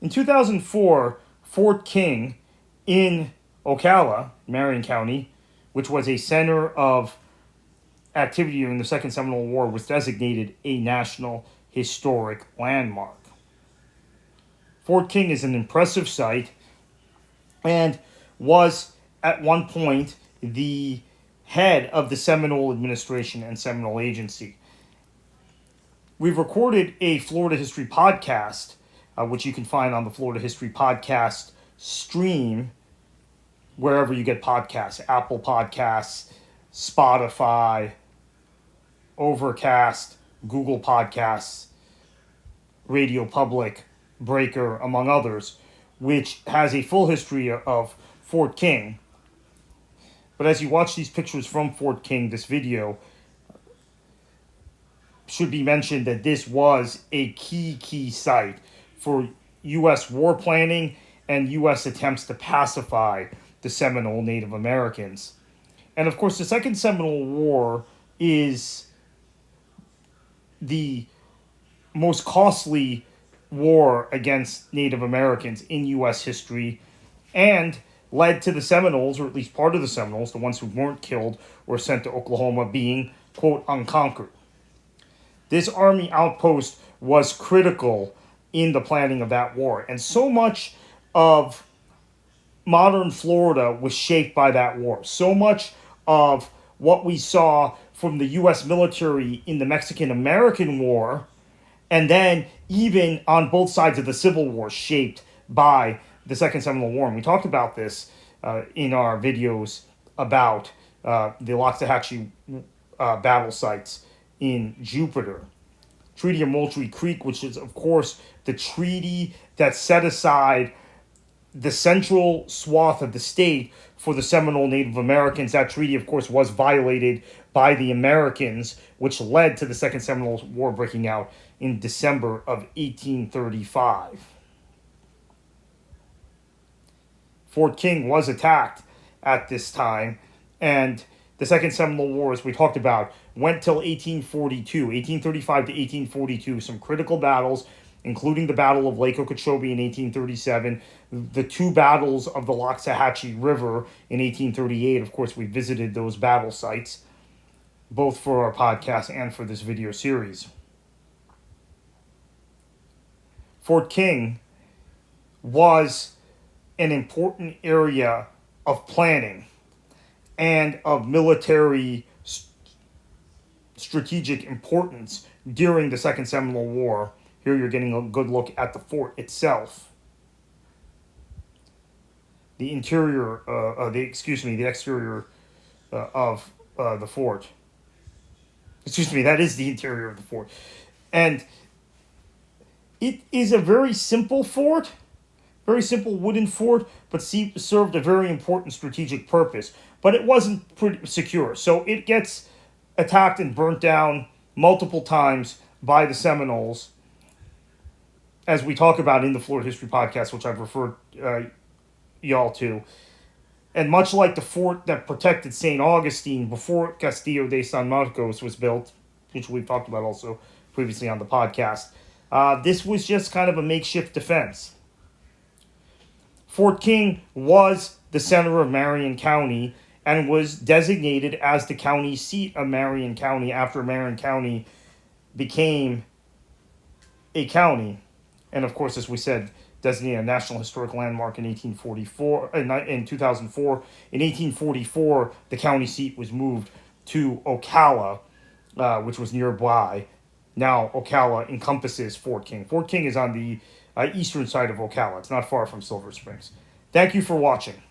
In 2004, Fort King in Ocala, Marion County, which was a center of activity during the Second Seminole War, was designated a National Historic Landmark. Fort King is an impressive site and was at one point the head of the Seminole Administration and Seminole Agency. We've recorded a Florida History podcast, which you can find on the Florida History Podcast stream, wherever you get podcasts, Apple Podcasts, Spotify, Overcast, Google Podcasts, Radio Public, Breaker, among others, which has a full history of Fort King. But as you watch these pictures from Fort King, this video, should be mentioned that this was a key site for U.S. war planning and U.S. attempts to pacify the Seminole Native Americans. And of course, the Second Seminole War is the most costly war against Native Americans in U.S. history, and led to the Seminoles, or at least part of the Seminoles, the ones who weren't killed or sent to Oklahoma, being, quote, unconquered. This army outpost was critical in the planning of that war, and so much of modern Florida was shaped by that war. So much of what we saw from the U.S. military in the Mexican-American War, and then even on both sides of the Civil War, shaped by the Second Seminole War. And we talked about this in our videos about the Loxahatchee battle sites in Jupiter. Treaty of Moultrie Creek, which is, of course, the treaty that set aside the central swath of the state for the Seminole Native Americans. That treaty, of course, was violated by the Americans, which led to the Second Seminole War breaking out in December of 1835. Fort King was attacked at this time, and the Second Seminole War, as we talked about, went till 1842, 1835 to 1842, some critical battles, including the Battle of Lake Okeechobee in 1837, the two battles of the Loxahatchee River in 1838. Of course, we visited those battle sites, both for our podcast and for this video series. Fort King was an important area of planning and of military strategic importance during the Second Seminole War. Here you're getting a good look at the fort itself. The exterior of the fort. Excuse me, that is the interior of the fort. And it is a very simple fort, very simple wooden fort, but served a very important strategic purpose. But it wasn't pretty secure, so it gets attacked and burnt down multiple times by the Seminoles, as we talk about in the Florida History Podcast, which I've referred y'all to. And much like the fort that protected St. Augustine before Castillo de San Marcos was built, which we've talked about also previously on the podcast, this was just kind of a makeshift defense. Fort King was the center of Marion County and was designated as the county seat of Marion County after Marion County became a county. And of course, as we said, designated a National Historic Landmark in 2004. In 1844, the county seat was moved to Ocala, which was nearby. Now, Ocala encompasses Fort King. Fort King is on the eastern side of Ocala. It's not far from Silver Springs. Thank you for watching.